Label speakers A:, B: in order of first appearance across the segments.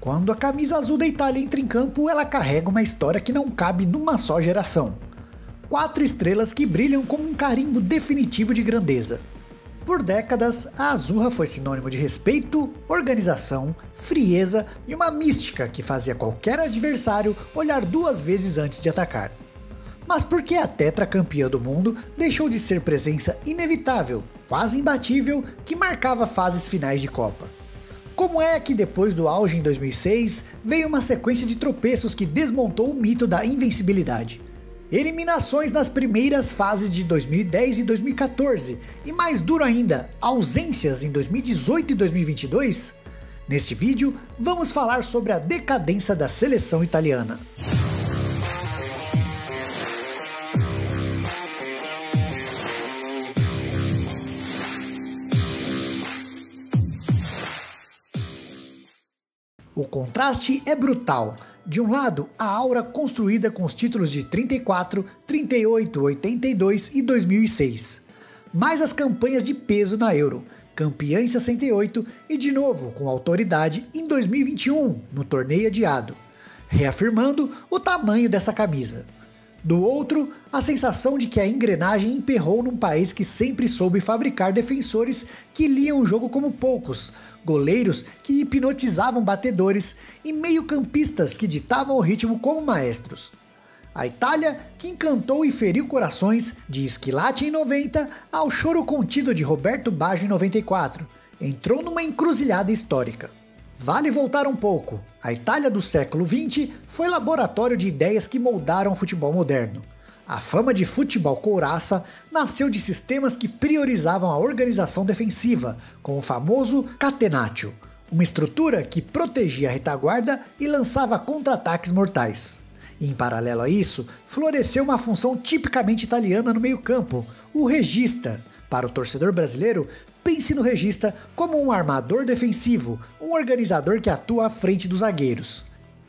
A: Quando a camisa azul da Itália entra em campo, ela carrega uma história que não cabe numa só geração. 4 estrelas que brilham como um carimbo definitivo de grandeza. Por décadas, a Azzurra foi sinônimo de respeito, organização, frieza e uma mística que fazia qualquer adversário olhar 2 vezes antes de atacar. Mas por que a tetracampeã do mundo deixou de ser presença inevitável, quase imbatível, que marcava fases finais de Copa? Como é que depois do auge em 2006, veio uma sequência de tropeços que desmontou o mito da invencibilidade? Eliminações nas primeiras fases de 2010 e 2014, e mais duro ainda, ausências em 2018 e 2022? Neste vídeo, vamos falar sobre a decadência da seleção italiana. O contraste é brutal. De um lado, a aura construída com os títulos de 34, 38, 82 e 2006. Mais as campanhas de peso na Euro, campeã em 68 e de novo com autoridade em 2021, no torneio adiado, reafirmando o tamanho dessa camisa. Do outro, a sensação de que a engrenagem emperrou num país que sempre soube fabricar defensores que liam o jogo como poucos, goleiros que hipnotizavam batedores e meio-campistas que ditavam o ritmo como maestros. A Itália, que encantou e feriu corações de Schillaci em 90 ao choro contido de Roberto Baggio em 94, entrou numa encruzilhada histórica. Vale voltar um pouco. A Itália do século XX foi laboratório de ideias que moldaram o futebol moderno. A fama de futebol couraça nasceu de sistemas que priorizavam a organização defensiva, com o famoso catenaccio, uma estrutura que protegia a retaguarda e lançava contra-ataques mortais. E em paralelo a isso, floresceu uma função tipicamente italiana no meio-campo, o regista. Para o torcedor brasileiro, pense no regista como um armador defensivo, um organizador que atua à frente dos zagueiros.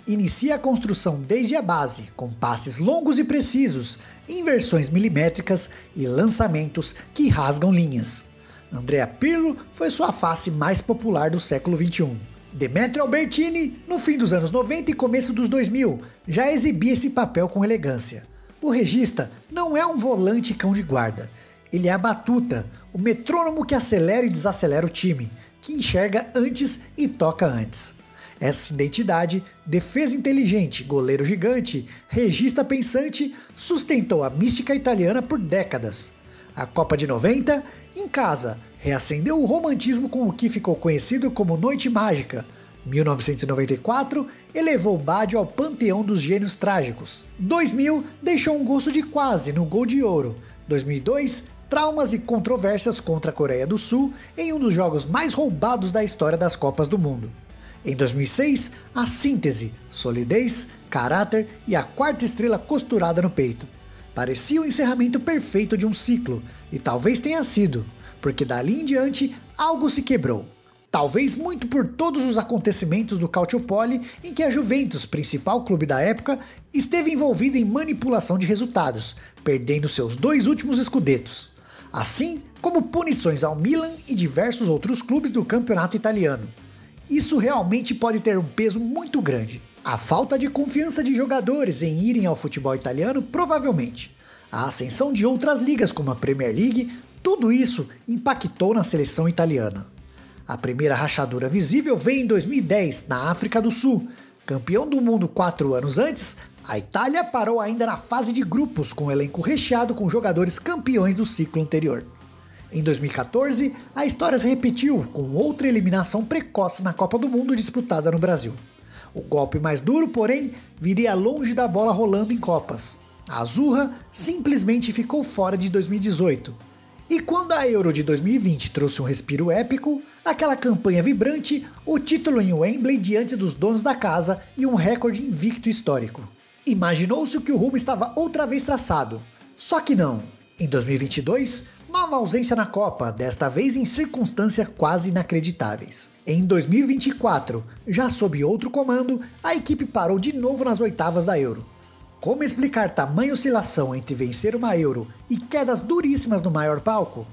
A: Inicia a construção desde a base, com passes longos e precisos, inversões milimétricas e lançamentos que rasgam linhas. Andrea Pirlo foi sua face mais popular do século XXI. Demetrio Albertini, no fim dos anos 90 e começo dos 2000, já exibia esse papel com elegância. O regista não é um volante cão de guarda. Ele é a batuta, o metrônomo que acelera e desacelera o time, que enxerga antes e toca antes. Essa identidade, defesa inteligente, goleiro gigante, regista pensante, sustentou a mística italiana por décadas. A Copa de 90, em casa, reacendeu o romantismo com o que ficou conhecido como Noite Mágica. 1994 elevou Baggio ao panteão dos gênios trágicos. 2000 deixou um gosto de quase no gol de ouro. 2002, traumas e controvérsias contra a Coreia do Sul em um dos jogos mais roubados da história das Copas do Mundo. Em 2006, a síntese, solidez, caráter e a 4ª estrela costurada no peito. Parecia o encerramento perfeito de um ciclo, e talvez tenha sido, porque dali em diante algo se quebrou. Talvez muito por todos os acontecimentos do Calciopoli em que a Juventus, principal clube da época, esteve envolvida em manipulação de resultados, perdendo seus 2 últimos scudettos. Assim como punições ao Milan e diversos outros clubes do campeonato italiano. Isso realmente pode ter um peso muito grande. A falta de confiança de jogadores em irem ao futebol italiano, provavelmente. A ascensão de outras ligas como a Premier League, tudo isso impactou na seleção italiana. A primeira rachadura visível veio em 2010, na África do Sul. Campeão do mundo 4 anos antes, a Itália parou ainda na fase de grupos, com um elenco recheado com jogadores campeões do ciclo anterior. Em 2014, a história se repetiu, com outra eliminação precoce na Copa do Mundo disputada no Brasil. O golpe mais duro, porém, viria longe da bola rolando em Copas. A Azzurra simplesmente ficou fora de 2018. E quando a Euro de 2020 trouxe um respiro épico, aquela campanha vibrante, o título em Wembley diante dos donos da casa e um recorde invicto histórico. Imaginou-se que o rumo estava outra vez traçado. Só que não. Em 2022, nova ausência na Copa, desta vez em circunstâncias quase inacreditáveis. Em 2024, já sob outro comando, a equipe parou de novo nas oitavas da Euro. Como explicar tamanha oscilação entre vencer uma Euro e quedas duríssimas no maior palco?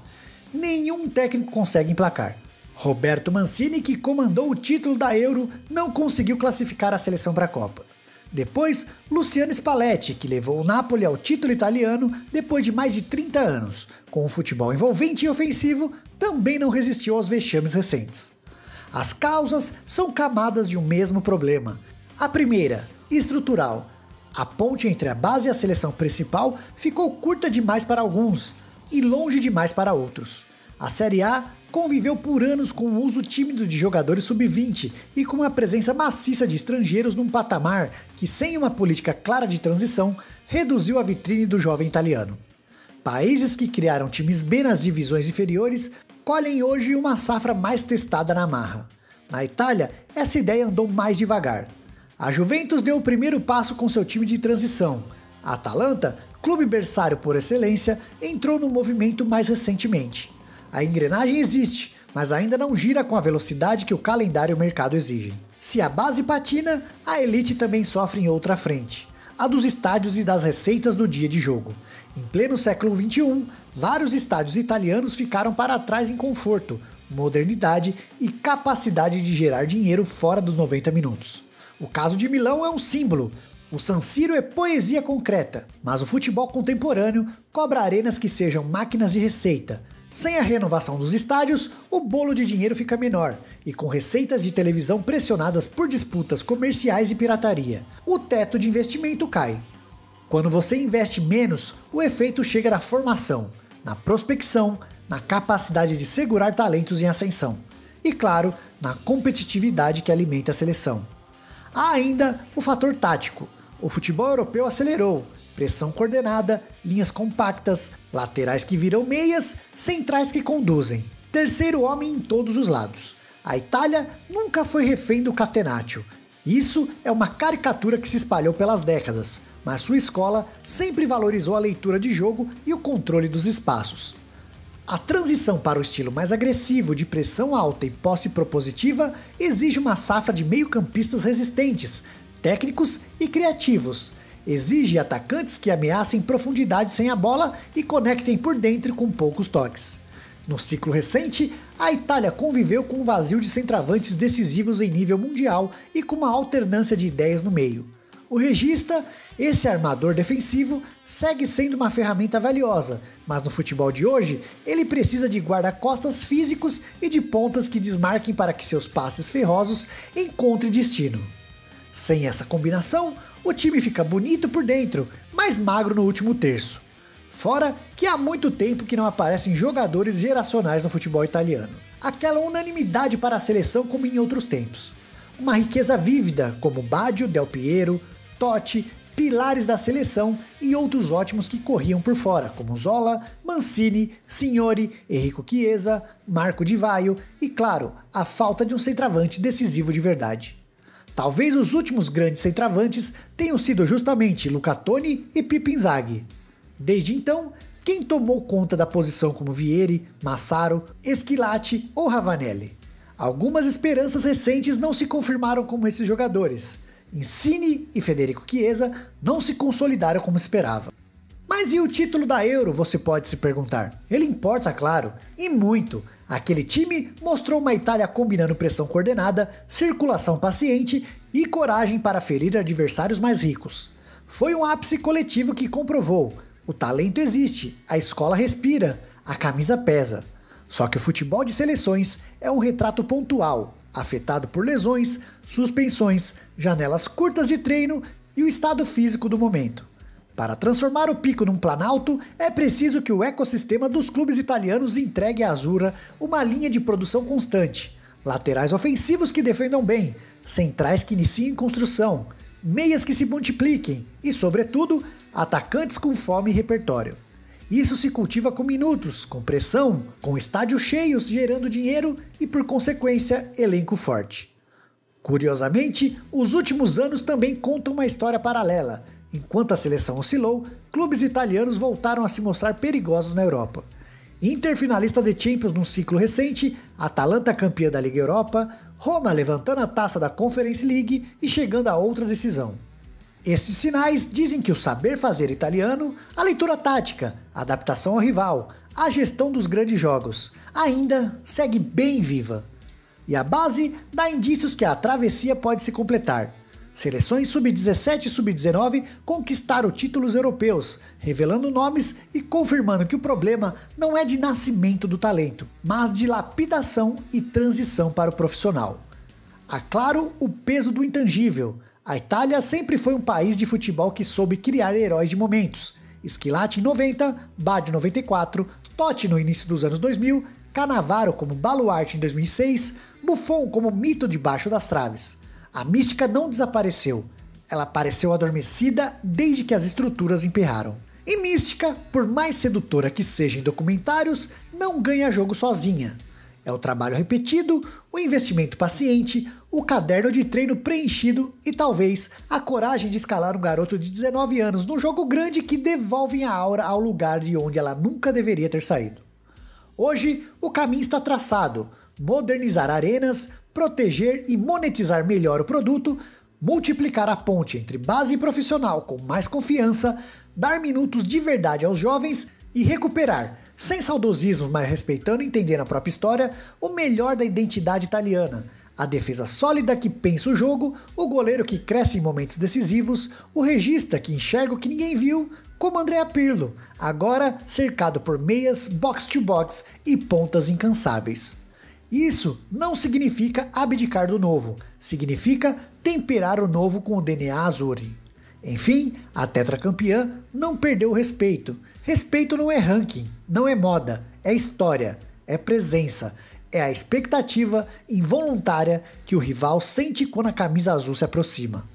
A: Nenhum técnico consegue emplacar. Roberto Mancini, que comandou o título da Euro, não conseguiu classificar a seleção para a Copa. Depois, Luciano Spalletti, que levou o Napoli ao título italiano depois de mais de 30 anos. Com um futebol envolvente e ofensivo, também não resistiu aos vexames recentes. As causas são camadas de um mesmo problema. A primeira, estrutural. A ponte entre a base e a seleção principal ficou curta demais para alguns e longe demais para outros. A Série A conviveu por anos com o uso tímido de jogadores sub-20 e com uma presença maciça de estrangeiros num patamar que, sem uma política clara de transição, reduziu a vitrine do jovem italiano. Países que criaram times B nas divisões inferiores colhem hoje uma safra mais testada na marra. Na Itália, essa ideia andou mais devagar. A Juventus deu o primeiro passo com seu time de transição. A Atalanta, clube berçário por excelência, entrou no movimento mais recentemente. A engrenagem existe, mas ainda não gira com a velocidade que o calendário e o mercado exigem. Se a base patina, a elite também sofre em outra frente, a dos estádios e das receitas do dia de jogo. Em pleno século XXI, vários estádios italianos ficaram para trás em conforto, modernidade e capacidade de gerar dinheiro fora dos 90 minutos. O caso de Milão é um símbolo. O San Siro é poesia concreta, mas o futebol contemporâneo cobra arenas que sejam máquinas de receita. Sem a renovação dos estádios, o bolo de dinheiro fica menor, e com receitas de televisão pressionadas por disputas comerciais e pirataria, o teto de investimento cai. Quando você investe menos, o efeito chega na formação, na prospecção, na capacidade de segurar talentos em ascensão, e claro, na competitividade que alimenta a seleção. Há ainda o fator tático. O futebol europeu acelerou. Pressão coordenada, linhas compactas, laterais que viram meias, centrais que conduzem. Terceiro homem em todos os lados. A Itália nunca foi refém do catenaccio. Isso é uma caricatura que se espalhou pelas décadas, mas sua escola sempre valorizou a leitura de jogo e o controle dos espaços. A transição para o estilo mais agressivo de pressão alta e posse propositiva exige uma safra de meio-campistas resistentes, técnicos e criativos. Exige atacantes que ameacem profundidade sem a bola e conectem por dentro com poucos toques. No ciclo recente, a Itália conviveu com um vazio de centroavantes decisivos em nível mundial e com uma alternância de ideias no meio. O regista, esse armador defensivo, segue sendo uma ferramenta valiosa, mas no futebol de hoje, ele precisa de guarda-costas físicos e de pontas que desmarquem para que seus passes ferrosos encontrem destino. Sem essa combinação, o time fica bonito por dentro, mas magro no último terço. Fora que há muito tempo que não aparecem jogadores geracionais no futebol italiano. Aquela unanimidade para a seleção como em outros tempos. Uma riqueza vívida como Baggio, Del Piero, Totti, pilares da seleção e outros ótimos que corriam por fora, como Zola, Mancini, Signori, Enrico Chiesa, Marco Di Vaio e, claro, a falta de um centroavante decisivo de verdade. Talvez os últimos grandes centroavantes tenham sido justamente Luca Toni e Pippo Inzaghi. Desde então, quem tomou conta da posição como Vieri, Massaro, Schillaci ou Ravanelli? Algumas esperanças recentes não se confirmaram como esses jogadores. Insigne e Federico Chiesa não se consolidaram como esperava. Mas e o título da Euro, você pode se perguntar? Ele importa, claro, e muito. Aquele time mostrou uma Itália combinando pressão coordenada, circulação paciente e coragem para ferir adversários mais ricos. Foi um ápice coletivo que comprovou: o talento existe, a escola respira, a camisa pesa. Só que o futebol de seleções é um retrato pontual, afetado por lesões, suspensões, janelas curtas de treino e o estado físico do momento. Para transformar o pico num planalto, é preciso que o ecossistema dos clubes italianos entregue à Azzurra uma linha de produção constante, laterais ofensivos que defendam bem, centrais que iniciem construção, meias que se multipliquem e, sobretudo, atacantes com fome e repertório. Isso se cultiva com minutos, com pressão, com estádios cheios gerando dinheiro e, por consequência, elenco forte. Curiosamente, os últimos anos também contam uma história paralela. Enquanto a seleção oscilou, clubes italianos voltaram a se mostrar perigosos na Europa. Inter finalista de Champions num ciclo recente, Atalanta campeã da Liga Europa, Roma levantando a taça da Conference League e chegando a outra decisão. Esses sinais dizem que o saber fazer italiano, a leitura tática, a adaptação ao rival, a gestão dos grandes jogos ainda segue bem viva. E a base dá indícios que a travessia pode se completar. Seleções sub-17 e sub-19 conquistaram títulos europeus, revelando nomes e confirmando que o problema não é de nascimento do talento, mas de lapidação e transição para o profissional. Há claro o peso do intangível. A Itália sempre foi um país de futebol que soube criar heróis de momentos. Schillaci em 90, Baggio em 94, Totti no início dos anos 2000, Cannavaro como baluarte em 2006, Buffon como mito debaixo das traves. A mística não desapareceu, ela apareceu adormecida desde que as estruturas emperraram. E mística, por mais sedutora que seja em documentários, não ganha jogo sozinha. É o trabalho repetido, o investimento paciente, o caderno de treino preenchido e talvez a coragem de escalar um garoto de 19 anos num jogo grande que devolvem a aura ao lugar de onde ela nunca deveria ter saído. Hoje, o caminho está traçado: modernizar arenas, proteger e monetizar melhor o produto, multiplicar a ponte entre base e profissional com mais confiança, dar minutos de verdade aos jovens e recuperar, sem saudosismo, mas respeitando e entendendo a própria história, o melhor da identidade italiana. A defesa sólida que pensa o jogo, o goleiro que cresce em momentos decisivos, o regista que enxerga o que ninguém viu, como Andrea Pirlo, agora cercado por meias, box-to-box e pontas incansáveis. Isso não significa abdicar do novo, significa temperar o novo com o DNA Azzurri. Enfim, a tetracampeã não perdeu o respeito. Respeito não é ranking, não é moda, é história, é presença, é a expectativa involuntária que o rival sente quando a camisa azul se aproxima.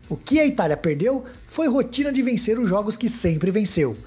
A: O que a Itália perdeu foi rotina de vencer os jogos que sempre venceu.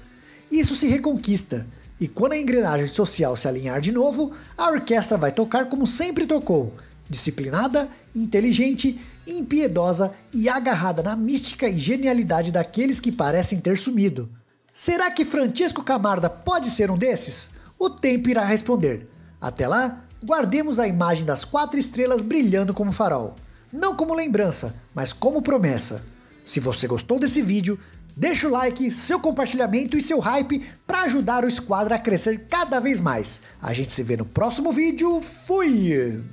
A: Isso se reconquista, e quando a engrenagem social se alinhar de novo, a orquestra vai tocar como sempre tocou, disciplinada, inteligente, impiedosa e agarrada na mística e genialidade daqueles que parecem ter sumido. Será que Francesco Camarda pode ser um desses? O tempo irá responder. Até lá, guardemos a imagem das 4 estrelas brilhando como farol. Não como lembrança, mas como promessa. Se você gostou desse vídeo, deixa o like, seu compartilhamento e seu hype para ajudar o Squadra a crescer cada vez mais. A gente se vê no próximo vídeo. Fui!